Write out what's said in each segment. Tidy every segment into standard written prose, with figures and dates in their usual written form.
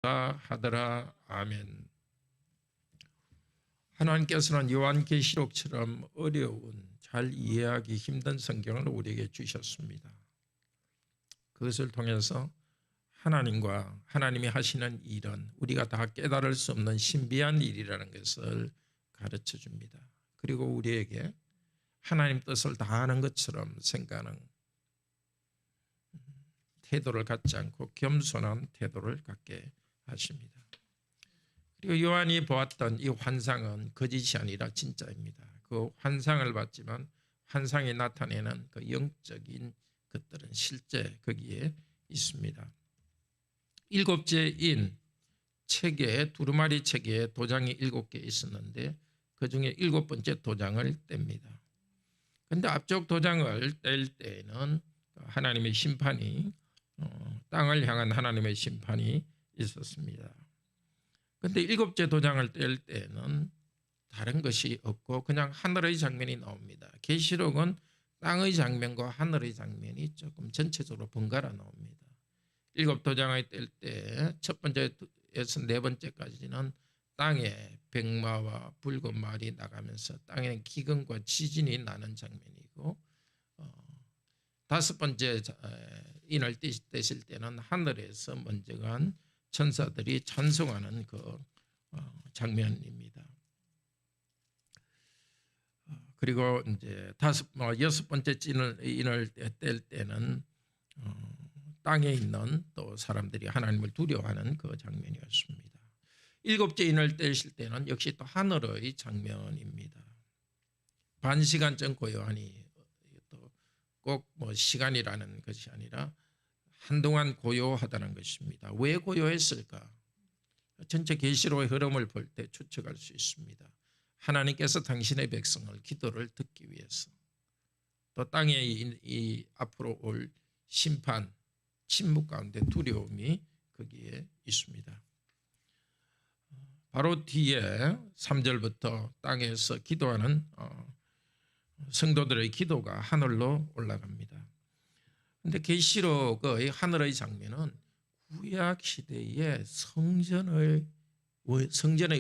하더라. 아멘. 하나님께서는 요한계시록처럼 어려운, 잘 이해하기 힘든 성경을 우리에게 주셨습니다. 그것을 통해서 하나님과 하나님이 하시는 일은 우리가 다 깨달을 수 없는 신비한 일이라는 것을 가르쳐 줍니다. 그리고 우리에게 하나님 뜻을 다 아는 것처럼 생각하는 태도를 갖지 않고 겸손한 태도를 갖게 하십니다. 그리고 요한이 보았던 이 환상은 거짓이 아니라 진짜입니다. 그 환상을 봤지만 환상이 나타내는 그 영적인 것들은 실제 거기에 있습니다. 일곱째인 책에, 두루마리 책에 도장이 7개 있었는데 그 중에 7번째 도장을 뗍니다. 그런데 앞쪽 도장을 뗄 때에는 하나님의 심판이, 땅을 향한 하나님의 심판이 있었습니다. 그런데 7째 도장을 뗄 때는 다른 것이 없고 그냥 하늘의 장면이 나옵니다. 계시록은 땅의 장면과 하늘의 장면이 조금 전체적으로 번갈아 나옵니다. 7 도장을 뗄 때 첫 번째에서 4번째까지는 땅에 백마와 붉은 말이 나가면서 땅에는 기근과 지진이 나는 장면이고, 5번째 인을 떼실 때는 하늘에서 먼저 간 천사들이 찬송하는 그 장면입니다. 그리고 이제 6번째 인을 뗄 때는 땅에 있는 또 사람들이 하나님을 두려워하는 그 장면이었습니다. 7째 인을 떼실 때는 역시 또 하늘의 장면입니다. 반시간쯤 고요하니, 또 꼭 뭐 시간이라는 것이 아니라 한동안 고요하다는 것입니다. 왜 고요했을까? 전체 계시록의 흐름을 볼 때 추측할 수 있습니다. 하나님께서 당신의 백성을 기도를 듣기 위해서, 또 땅에 이 앞으로 올 심판, 침묵 가운데 두려움이 거기에 있습니다. 바로 뒤에 3절부터 땅에서 기도하는 성도들의 기도가 하늘로 올라갑니다. 그런데 계시록의 하늘의 장면은 구약 시대의 성전의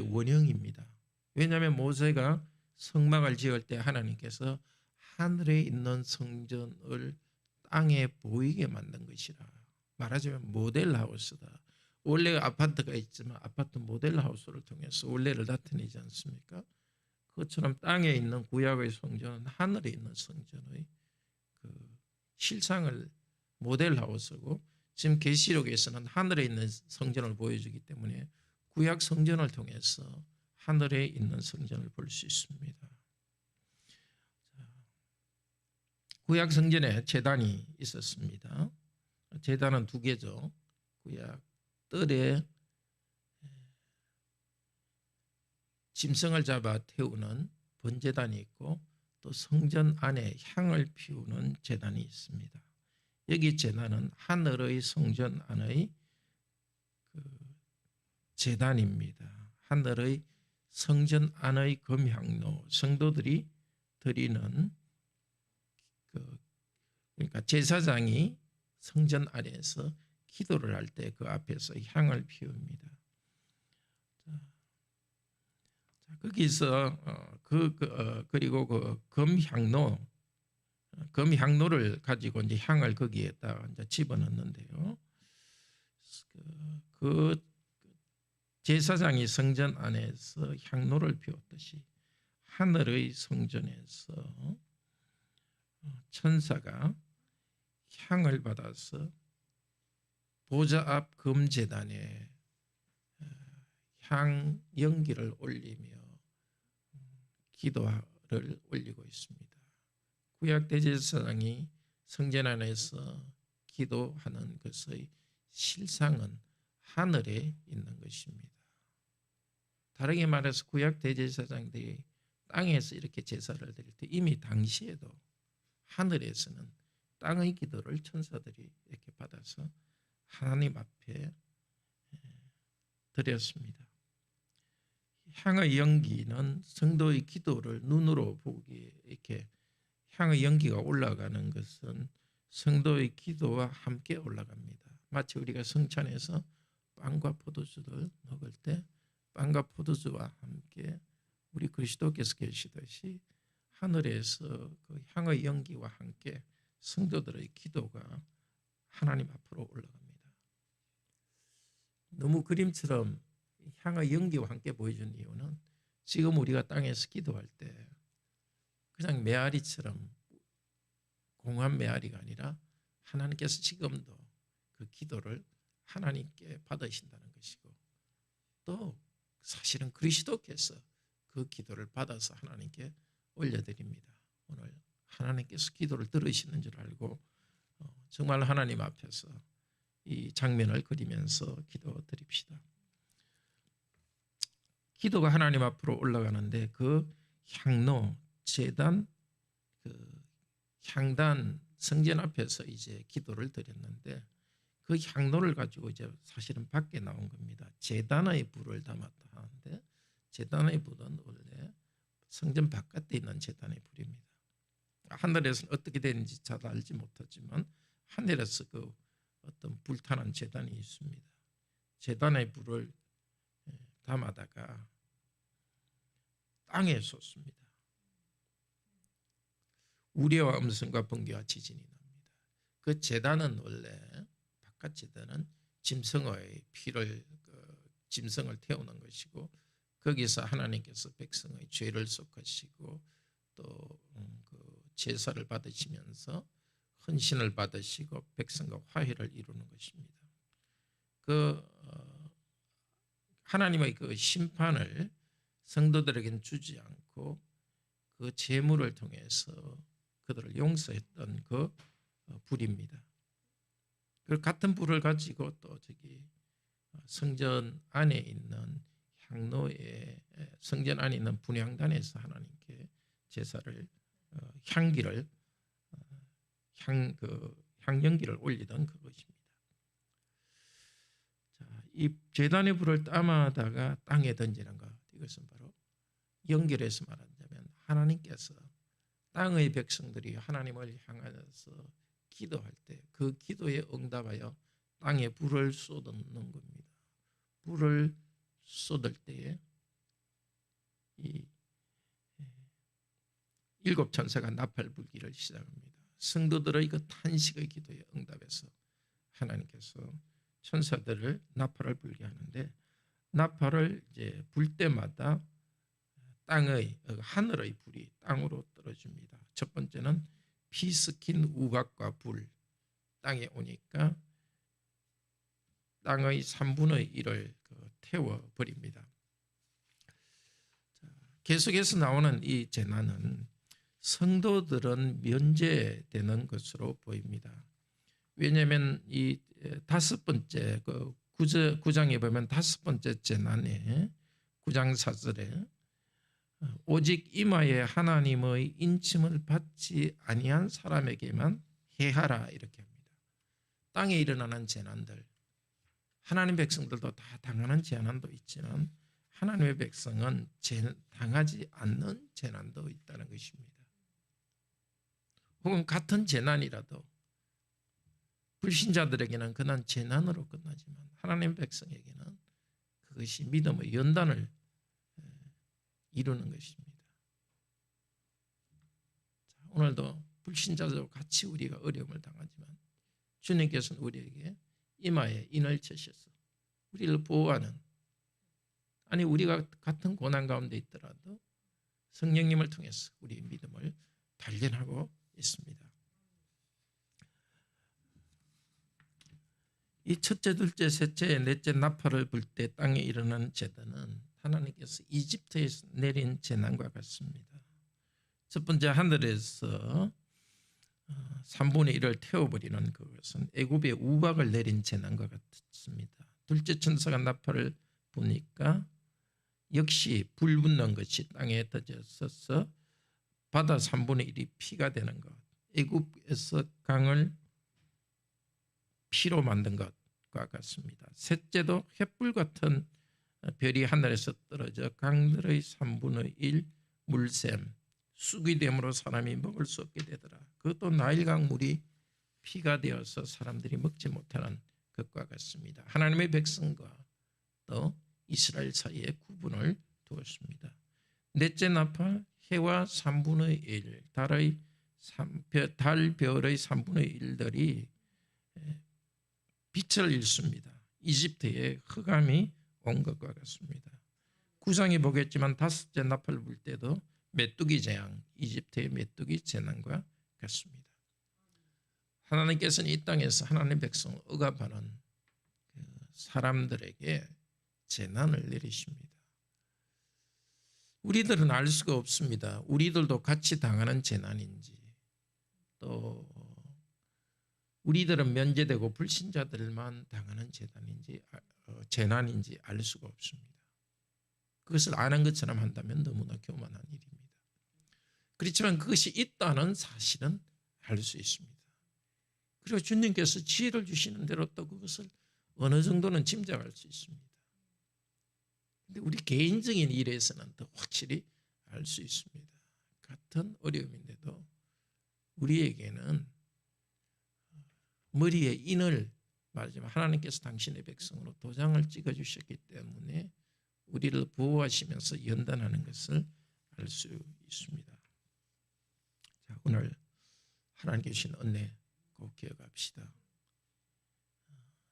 원형입니다. 왜냐하면 모세가 성막을 지을 때 하나님께서 하늘에 있는 성전을 땅에 보이게 만든 것이라. 말하자면 모델하우스다. 원래 아파트가 있지만 아파트 모델하우스를 통해서 원래를 나타내지 않습니까? 그것처럼 땅에 있는 구약의 성전은 하늘에 있는 성전의 그 실상을 모델하우스고, 지금 계시록에서는 하늘에 있는 성전을 보여주기 때문에 구약 성전을 통해서 하늘에 있는 성전을 볼 수 있습니다. 구약 성전에 제단이 있었습니다. 제단은 2개죠. 구약 뜰에 짐승을 잡아 태우는 번제단이 있고, 또 성전 안에 향을 피우는 제단이 있습니다. 여기 제단은 하늘의 성전 안의 그 제단입니다. 하늘의 성전 안의 금향로, 성도들이 드리는 그러니까 제사장이 성전 안에서 기도를 할 때 그 앞에서 향을 피웁니다. 거기서 그리고 그 금향로를 가지고 이제 향을 거기에다 이제 집어넣는데요. 그 제사장이 성전 안에서 향로를 피웠듯이 하늘의 성전에서 천사가 향을 받아서 보좌 앞 금제단에 향 연기를 올리며 기도를 올리고 있습니다. 구약 대제사장이 성전 안에서 기도하는 것의 실상은 하늘에 있는 것입니다. 다르게 말해서 구약 대제사장들이 땅에서 이렇게 제사를 드릴 때 이미 당시에도 하늘에서는 땅의 기도를 천사들이 이렇게 받아서 하나님 앞에 드렸습니다. 향의 연기는 성도의 기도를 눈으로 보기에 이렇게 향의 연기가 올라가는 것은 성도의 기도와 함께 올라갑니다. 마치 우리가 성찬에서 빵과 포도주를 먹을 때 빵과 포도주와 함께 우리 그리스도께서 계시듯이 하늘에서 그 향의 연기와 함께 성도들의 기도가 하나님 앞으로 올라갑니다. 너무 그림처럼 향의 연기와 함께 보여준 이유는 지금 우리가 땅에서 기도할 때 그냥 메아리처럼 공한 메아리가 아니라 하나님께서 지금도 그 기도를 하나님께 받으신다는 것이고, 또 사실은 그리스도께서 그 기도를 받아서 하나님께 올려드립니다. 오늘 하나님께서 기도를 들으시는 줄 알고 정말 하나님 앞에서 이 장면을 그리면서 기도드립시다. 기도가 하나님 앞으로 올라가는데 그 향로, 제단, 그 향단 성전 앞에서 이제 기도를 드렸는데 그 향로를 가지고 이제 사실은 밖에 나온 겁니다. 제단의 불을 담았다 하는데 제단의 불은 원래 성전 바깥에 있는 제단의 불입니다. 하늘에서는 어떻게 되는지 잘 알지 못하지만 하늘에서 그 어떤 불타는 제단이 있습니다. 제단의 불을 담아다가 땅에 쏟습니다. 우레와 음성과 번개와 지진이 납니다. 그 제단은 원래 바깥 제단은 짐승의 피를 짐승을 태우는 것이고 거기서 하나님께서 백성의 죄를 속하시고 또 그 제사를 받으시면서 헌신을 받으시고 백성과 화해를 이루는 것입니다. 그 하나님의 그 심판을 성도들에게는 주지 않고 그 제물을 통해서 그들을 용서했던 그 불입니다. 그 같은 불을 가지고 또 저기 성전 안에 있는 향로에 성전 안에 있는 분향단에서 하나님께 제사를 향기를 향연기를 올리던 그것입니다. 자, 이 제단의 불을 담아다가 땅에 던지는 것, 이것은 바로 연결해서 말하자면 하나님께서 땅의 백성들이 하나님을 향하여서 기도할 때 그 기도에 응답하여 땅에 불을 쏟는 겁니다. 불을 쏟을 때에 이 일곱 천사가 나팔 불기를 시작합니다. 성도들의 그 탄식의 기도에 응답해서 하나님께서 천사들을 나팔을 불게 하는데 나팔을 이제 불 때마다 땅의 하늘의 불이 땅으로 떨어집니다. 첫 번째는 피 섞인 우각과 불 땅에 오니까 땅의 3분의 1을 태워버립니다. 계속해서 나오는 이 재난은 성도들은 면제되는 것으로 보입니다. 왜냐하면 이 다섯 번째 그 9장에 보면 다섯 번째 재난에 9장 4절에 오직 이마에 하나님의 인침을 받지 아니한 사람에게만 해하라 이렇게 합니다. 땅에 일어나는 재난들, 하나님 백성들도 다 당하는 재난도 있지만 하나님의 백성은 당하지 않는 재난도 있다는 것입니다. 혹은 같은 재난이라도 불신자들에게는 그냥 재난으로 끝나지만 하나님 백성에게는 그것이 믿음의 연단을 이루는 것입니다. 자, 오늘도 불신자들과 같이 우리가 어려움을 당하지만 주님께서는 우리에게 이마에 인을 쳐셔서 우리를 보호하는, 아니 우리가 같은 고난 가운데 있더라도 성령님을 통해서 우리의 믿음을 발견하고 있습니다. 이 첫째, 둘째, 셋째, 넷째 나팔을 불 때 땅에 일어나는 재난은 하나님께서 이집트에서 내린 재난과 같습니다. 첫 번째 하늘에서 3분의 1을 태워버리는 그것은 애굽의 우박을 내린 재난과 같습니다. 둘째 천사가 나팔을 부니까 역시 불 붙는 것이 땅에 터져서 바다 3분의 1이 피가 되는 것, 애굽에서 강을 피로 만든 것과 같습니다. 셋째도 횃불 같은 별이 하늘에서 떨어져 강들의 3분의 1 물샘 쑥이 됨으로 사람이 먹을 수 없게 되더라. 그것도 나일강 물이 피가 되어서 사람들이 먹지 못하는 것과 같습니다. 하나님의 백성과 또 이스라엘 사이에 구분을 두었습니다. 넷째 나팔 해와 3분의 1, 달, 별의 3분의 1들이 빛을 잃습니다. 이집트에 흑암이 온 것과 같습니다. 구상이 보겠지만 다섯째 나팔 불 때도 메뚜기 재앙, 이집트의 메뚜기 재난과 같습니다. 하나님께서는 이 땅에서 하나님의 백성을 억압하는 사람들에게 재난을 내리십니다. 우리들은 알 수가 없습니다. 우리들도 같이 당하는 재난인지, 또 우리들은 면제되고 불신자들만 당하는 재난인지 알 수가 없습니다. 그것을 아는 것처럼 한다면 너무나 교만한 일입니다. 그렇지만 그것이 있다는 사실은 알 수 있습니다. 그리고 주님께서 지혜를 주시는 대로 또 그것을 어느 정도는 짐작할 수 있습니다. 근데 우리 개인적인 일에서는 더 확실히 알 수 있습니다. 같은 어려움인데도 우리에게는 머리에 인을 말하자면 하나님께서 당신의 백성으로 도장을 찍어주셨기 때문에 우리를 보호하시면서 연단하는 것을 알 수 있습니다. 자, 오늘 하나님께 주신 은혜 꼭 기억합시다.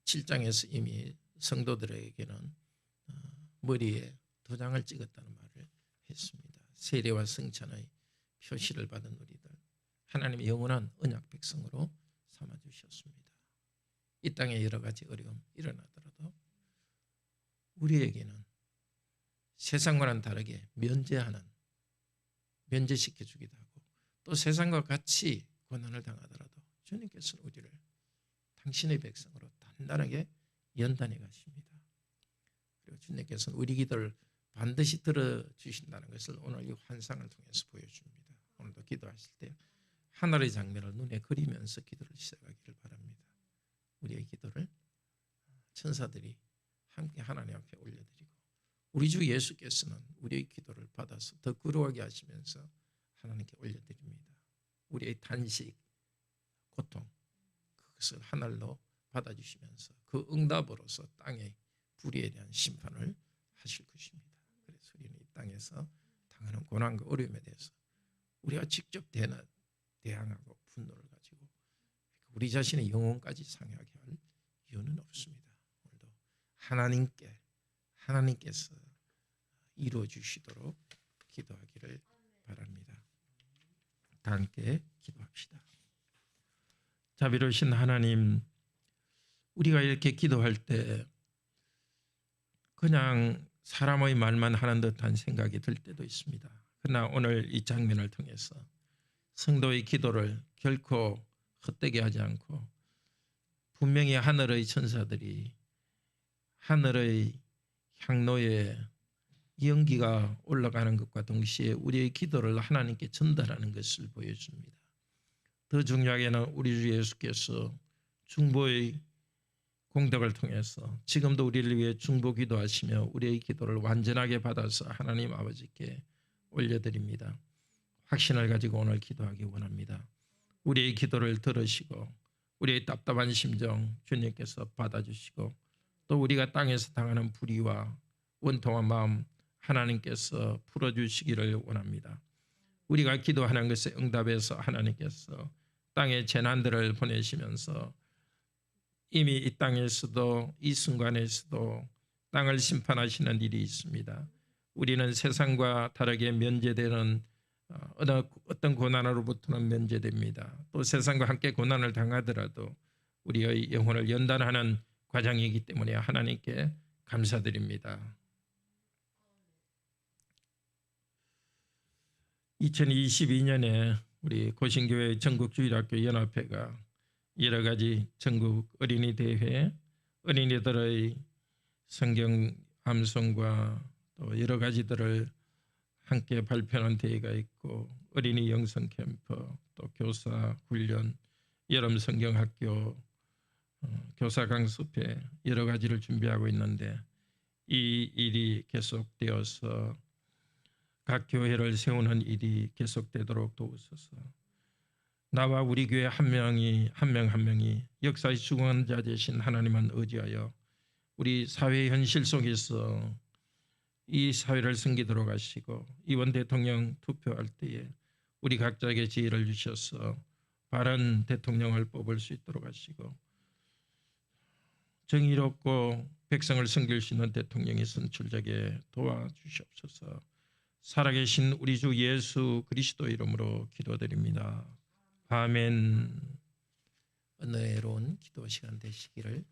7장에서 이미 성도들에게는 머리에 도장을 찍었다는 말을 했습니다. 세례와 성찬의 표시를 받은 우리들, 하나님의 영원한 언약 백성으로 삼아주셨습니다. 이 땅에 여러 가지 어려움 일어나더라도 우리에게는 세상과는 다르게 면제시켜주기도 하고, 또 세상과 같이 고난을 당하더라도 주님께서는 우리를 당신의 백성으로 단단하게 연단해 가십니다. 그리고 주님께서는 우리 기도를 반드시 들어주신다는 것을 오늘 이 환상을 통해서 보여줍니다. 오늘도 기도하실 때 하늘의 장면을 눈에 그리면서 기도를 시작하기를 바랍니다. 우리의 기도를 천사들이 함께 하나님 앞에 올려드리고, 우리 주 예수께서는 우리의 기도를 받아서 더 거룩하게 하시면서 하나님께 올려드립니다. 우리의 단식, 고통, 그것을 하늘로 받아주시면서 그 응답으로서 땅의 불의에 대한 심판을 하실 것입니다. 그래서 우리는 이 땅에서 당하는 고난과 어려움에 대해서 우리가 직접 대항하고 분노를 가지고 우리 자신의 영혼까지 상하게 할 이유는 없습니다. 오늘도 하나님께서 이루어 주시도록 기도하기를 바랍니다. 다 함께 기도합시다. 자비로우신 하나님, 우리가 이렇게 기도할 때 그냥 사람의 말만 하는 듯한 생각이 들 때도 있습니다. 그러나 오늘 이 장면을 통해서 성도의 기도를 결코 헛되게 하지 않고 분명히 하늘의 천사들이 하늘의 향로에 연기가 올라가는 것과 동시에 우리의 기도를 하나님께 전달하는 것을 보여줍니다. 더 중요하게는 우리 주 예수께서 중보의 공덕을 통해서 지금도 우리를 위해 중보 기도하시며 우리의 기도를 완전하게 받아서 하나님 아버지께 올려드립니다. 확신을 가지고 오늘 기도하기 원합니다. 우리의 기도를 들으시고 우리의 답답한 심정 주님께서 받아주시고, 또 우리가 땅에서 당하는 불의와 원통한 마음 하나님께서 풀어주시기를 원합니다. 우리가 기도하는 것에 응답해서 하나님께서 땅의 재난들을 보내시면서 이미 이 땅에서도 이 순간에서도 땅을 심판하시는 일이 있습니다. 우리는 세상과 다르게 면제되는 어떤 고난으로부터는 면제됩니다. 또 세상과 함께 고난을 당하더라도 우리의 영혼을 연단하는 과정이기 때문에 하나님께 감사드립니다. 2022년에 우리 고신교회 전국주일학교 연합회가 여러 가지 전국 어린이 대회, 어린이들의 성경 암송과 또 여러 가지들을 함께 발표하는 대회가 있고, 어린이 영성 캠프, 또 교사 훈련, 여름 성경학교, 교사 강습회 여러 가지를 준비하고 있는데, 이 일이 계속되어서 각 교회를 세우는 일이 계속되도록 도우소서. 나와 우리 교회 한 명이 한 명이 역사의 주관자 되신 하나님만 의지하여 우리 사회 현실 속에서 이 사회를 섬기도록 하시고 이번 대통령 투표할 때에 우리 각자에게 지혜를 주셔서 바른 대통령을 뽑을 수 있도록 하시고 정의롭고 백성을 섬길 수 있는 대통령이 선출되게 도와주시옵소서. 살아계신 우리 주 예수 그리스도 이름으로 기도드립니다. 아멘. 은혜로운 기도 시간 되시기를